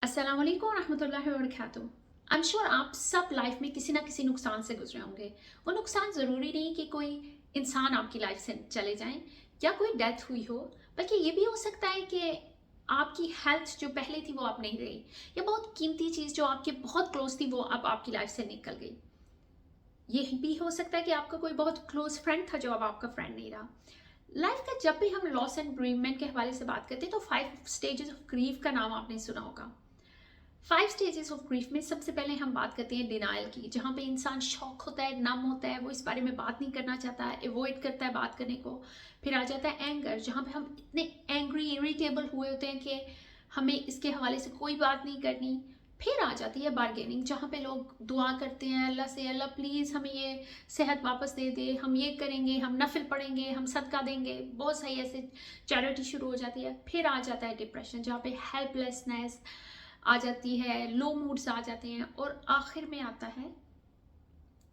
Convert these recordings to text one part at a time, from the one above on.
अस्सलाम वालेकुम रहमतुल्लाहि व बरकातुहू। आई एम श्योर आप सब लाइफ में किसी ना किसी नुकसान से गुजरे होंगे। वो नुकसान ज़रूरी नहीं कि कोई इंसान आपकी लाइफ से चले जाएं या कोई डेथ हुई हो, बल्कि ये भी हो सकता है कि आपकी हेल्थ जो पहले थी वो अब नहीं रही, या बहुत कीमती चीज़ जो आपके बहुत क्लोज थी वो अब आपकी लाइफ से निकल गई। ये भी हो सकता है कि आपका कोई बहुत क्लोज फ्रेंड था जो अब आपका फ्रेंड नहीं रहा। लाइफ का जब भी हम लॉस एंड बेरीमेंट के हवाले से बात करते हैं तो 5 स्टेजेस ऑफ ग्रीफ का नाम आपने सुना होगा। 5 स्टेजेस ऑफ ग्रीफ में सबसे पहले हम बात करते हैं डिनाइल की, जहाँ पे इंसान शॉक होता है, नम होता है, वो इस बारे में बात नहीं करना चाहता है, एवॉइड करता है बात करने को। फिर आ जाता है एंगर, जहाँ पे हम इतने एंग्री इरिटेबल हुए होते हैं कि हमें इसके हवाले से कोई बात नहीं करनी। फिर आ जाती है बार्गेनिंग, जहाँ पे लोग दुआ करते हैं अल्लाह से, अल्लाह प्लीज़ हमें ये सेहत वापस दे दे, हम ये करेंगे, हम नफिल पढ़ेंगे, हम सदका देंगे, बहुत सही ऐसे चैरिटी शुरू हो जाती है। फिर आ जाता है डिप्रेशन, जहाँ पे हेल्पलेसनेस आ जाती है, लो मूड्स आ जाते हैं, और आखिर में आता है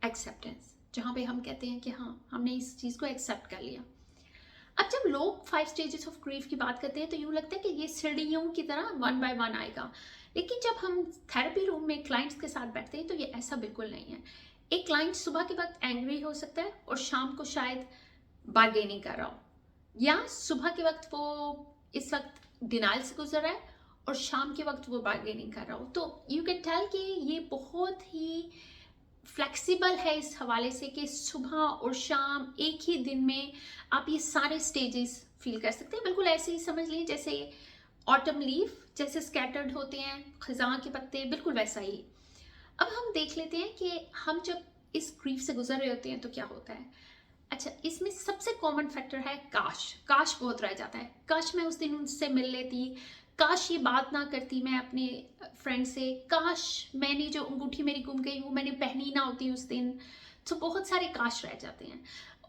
एक्सेप्टेंस, जहाँ पे हम कहते हैं कि हाँ, हमने इस चीज़ को एक्सेप्ट कर लिया। अब जब लोग 5 स्टेजेस ऑफ ग्रीफ की बात करते हैं तो यूँ लगता है कि ये सीढ़ियों की तरह वन बाय वन आएगा, लेकिन जब हम थेरेपी रूम में क्लाइंट्स के साथ बैठते हैं तो ये ऐसा बिल्कुल नहीं है। एक क्लाइंट सुबह के वक्त एंग्री हो सकता है और शाम को शायद बार्गेनिंग कर रहा हो, या सुबह के वक्त वो इस वक्त डिनाइल से गुजर रहा है और शाम के वक्त वो बार्गेनिंग कर रहा हो। तो यू कैन टेल कि ये बहुत ही फ्लेक्सिबल है इस हवाले से कि सुबह और शाम एक ही दिन में आप ये सारे स्टेजेस फील कर सकते हैं। बिल्कुल ऐसे ही समझ लीजिए जैसे ऑटम लीफ जैसे स्कैटर्ड होते हैं खजां के पत्ते, बिल्कुल वैसा ही। अब हम देख लेते हैं कि हम जब इस ग्रीफ से गुजर रहे होते हैं तो क्या होता है। अच्छा, इसमें सबसे कॉमन फैक्टर है काश। काश बहुत रह जाता है, काश मैं उस दिन उनसे मिल लेती, काश ये बात ना करती मैं अपने फ्रेंड से, काश मैंने जो अंगूठी मेरी गुम गई वो मैंने पहनी ना होती उस दिन। तो बहुत सारे काश रह जाते हैं।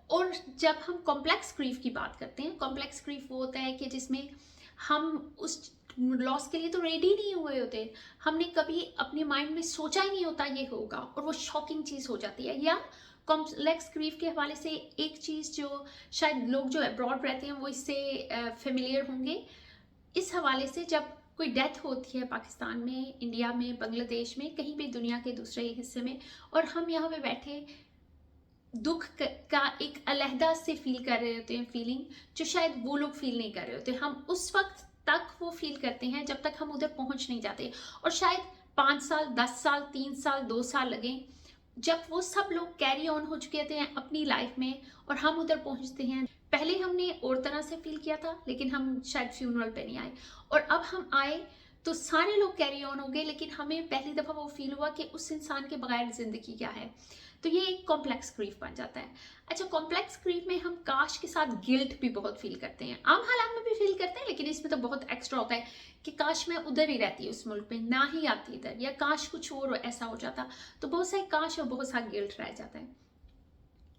और जब हम कॉम्प्लेक्स ग्रीफ की बात करते हैं, कॉम्प्लेक्स ग्रीफ वो होता है कि जिसमें हम उस लॉस के लिए तो रेडी नहीं हुए होते, हमने कभी अपने माइंड में सोचा ही नहीं होता ये होगा, और वो शॉकिंग चीज़ हो जाती है। या कॉम्प्लेक्स ग्रीफ के हवाले से एक चीज़ जो शायद लोग जो अब्रॉड रहते हैं वो इससे फेमिलियर होंगे, इस हवाले से जब कोई डेथ होती है पाकिस्तान में, इंडिया में, बांग्लादेश में, कहीं भी दुनिया के दूसरे हिस्से में, और हम यहाँ पे बैठे दुख का एक अलहदा से फील कर रहे होते हैं, फीलिंग जो शायद वो लोग फील नहीं कर रहे होते, हम उस वक्त तक वो फील करते हैं जब तक हम उधर पहुंच नहीं जाते। और शायद 5 साल, 10 साल, 3 साल, 2 साल लगे, जब वो सब लोग कैरी ऑन हो चुके थे अपनी लाइफ में और हम उधर पहुंचते हैं। पहले हमने और तरह से फील किया था लेकिन हम शायद फ्यूनरल पे नहीं आए, और अब हम आए तो सारे लोग कैरी ऑन हो गए, लेकिन हमें पहली दफ़ा वो फील हुआ कि उस इंसान के बगैर ज़िंदगी क्या है। तो ये एक कॉम्प्लेक्स ग्रीफ बन जाता है। अच्छा, कॉम्प्लेक्स ग्रीफ में हम काश के साथ गिल्ट भी बहुत फील करते हैं, आम हालात में भी फील करते हैं, लेकिन इसमें तो बहुत एक्स्ट्रा होता है कि काश मैं उधर ही रहती उस मुल्क में, ना ही आती इधर, या काश कुछ और ऐसा हो जाता। तो बहुत सारे काश और बहुत सारा गिल्ट रह जाता है।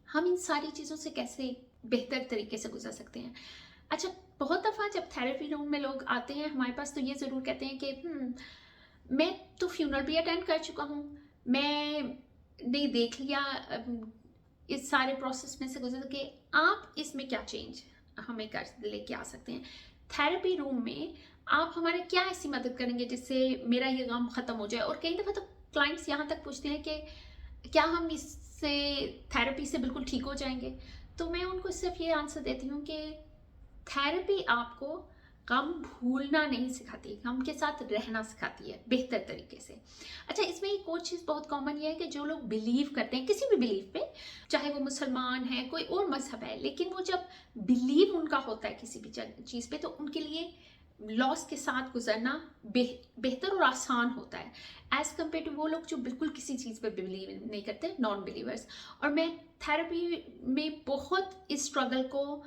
हम इन सारी चीज़ों से कैसे बेहतर तरीके से गुजर सकते हैं। अच्छा, बहुत दफ़ा जब थेरेपी रूम में लोग आते हैं हमारे पास तो ये ज़रूर कहते हैं कि मैं तो फ्यूनरल भी अटेंड कर चुका हूँ, मैंने देख लिया, इस सारे प्रोसेस में से गुजर के आप इसमें क्या चेंज हमें कर लेके आ सकते हैं। थेरेपी रूम में आप हमारे क्या ऐसी मदद करेंगे जिससे मेरा ये गम ख़त्म हो जाए। और कई दफ़ा तो क्लाइंट्स यहाँ तक पूछते हैं कि क्या हम इससे थेरेपी से बिल्कुल ठीक हो जाएंगे। तो मैं उनको सिर्फ ये आंसर देती हूँ कि थेरेपी आपको गम भूलना नहीं सिखाती, गम के साथ रहना सिखाती है बेहतर तरीके से। अच्छा, इसमें एक और चीज़ बहुत कॉमन ये है कि जो लोग बिलीव करते हैं किसी भी बिलीव पे, चाहे वो मुसलमान है, कोई और मजहब है, लेकिन वो जब बिलीव उनका होता है किसी भी चीज़ पे तो उनके लिए लॉस के साथ गुजरना बेहतर और आसान होता है एज़ कम्पेयर टू वो लोग जो बिल्कुल किसी चीज़ पे बिलीव नहीं करते, नॉन बिलीवर्स। और मैं थेरेपी में बहुत इस स्ट्रगल को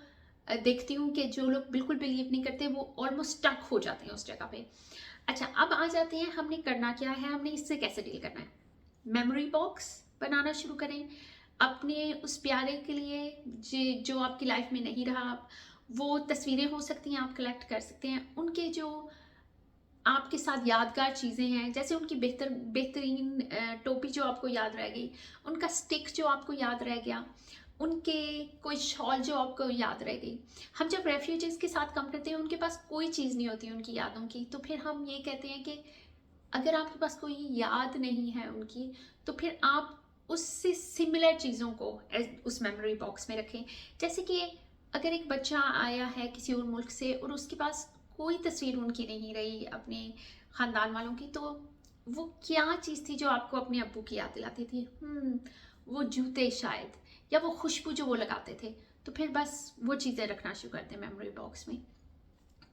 देखती हूँ कि जो लोग बिल्कुल बिलीव नहीं करते वो ऑलमोस्ट स्टक हो जाते हैं उस जगह पे। अच्छा, अब आ जाते हैं हमने करना क्या है, हमने इससे कैसे डील करना है। मेमोरी बॉक्स बनाना शुरू करें अपने उस प्यारे के लिए जो आपकी लाइफ में नहीं रहा। आप वो तस्वीरें हो सकती हैं, आप कलेक्ट कर सकते हैं, उनके जो आपके साथ यादगार चीज़ें हैं, जैसे उनकी बेहतरीन टोपी जो आपको याद रह गई, उनका स्टिक जो आपको याद रह गया, उनके कोई शॉल जो आपको याद रह गई। हम जब रेफ्यूजीज़ के साथ कम करते हैं उनके पास कोई चीज़ नहीं होती उनकी यादों की, तो फिर हम ये कहते हैं कि अगर आपके पास कोई याद नहीं है उनकी, तो फिर आप उससे सिमिलर चीज़ों को उस मेमोरी बॉक्स में रखें। जैसे कि अगर एक बच्चा आया है किसी और मुल्क से और उसके पास कोई तस्वीर उनकी नहीं रही अपने ख़ानदान वालों की, तो वो क्या चीज़ थी जो आपको अपने अब्बू की याद दिलाती थी? वो जूते शायद, या वो खुशबू जो वो लगाते थे। तो फिर बस वो चीज़ें रखना शुरू करते हैं मेमोरी बॉक्स में।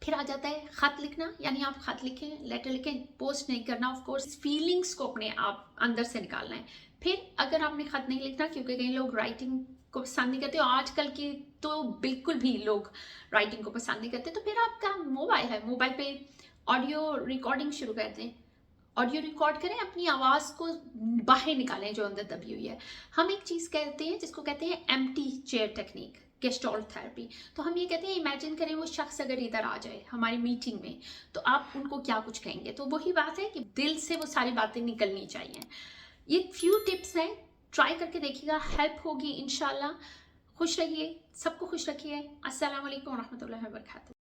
फिर आ जाता है ख़त लिखना, यानी आप ख़त लिखें, लेटर लिखें, पोस्ट नहीं करना ऑफ कोर्स, फीलिंग्स को अपने आप अंदर से निकालना है। फिर अगर आपने ख़त नहीं लिखना, क्योंकि कई लोग राइटिंग को पसंद नहीं करते, और आजकल की तो बिल्कुल भी लोग राइटिंग को पसंद नहीं करते, तो फिर आपका मोबाइल है, मोबाइल पे ऑडियो रिकॉर्डिंग शुरू कर दें। ऑडियो रिकॉर्ड करें, अपनी आवाज़ को बाहर निकालें जो अंदर दबी हुई है। हम एक चीज़ कहते हैं जिसको कहते हैं एम्प्टी चेयर टेक्निक, गेस्टोल्ट थेरेपी। तो हम ये कहते हैं, इमेजिन करें वो शख्स अगर इधर आ जाए हमारी मीटिंग में, तो आप उनको क्या कुछ कहेंगे? तो वही बात है कि दिल से वो सारी बातें निकलनी चाहिए। ये फ्यू टिप्स हैं, ट्राई करके देखिएगा, हेल्प होगी इंशाल्लाह। खुश रहिए, सबको खुश रखिए। अस्सलाम वालेकुम रहमतुल्लाहि व बरकातहू।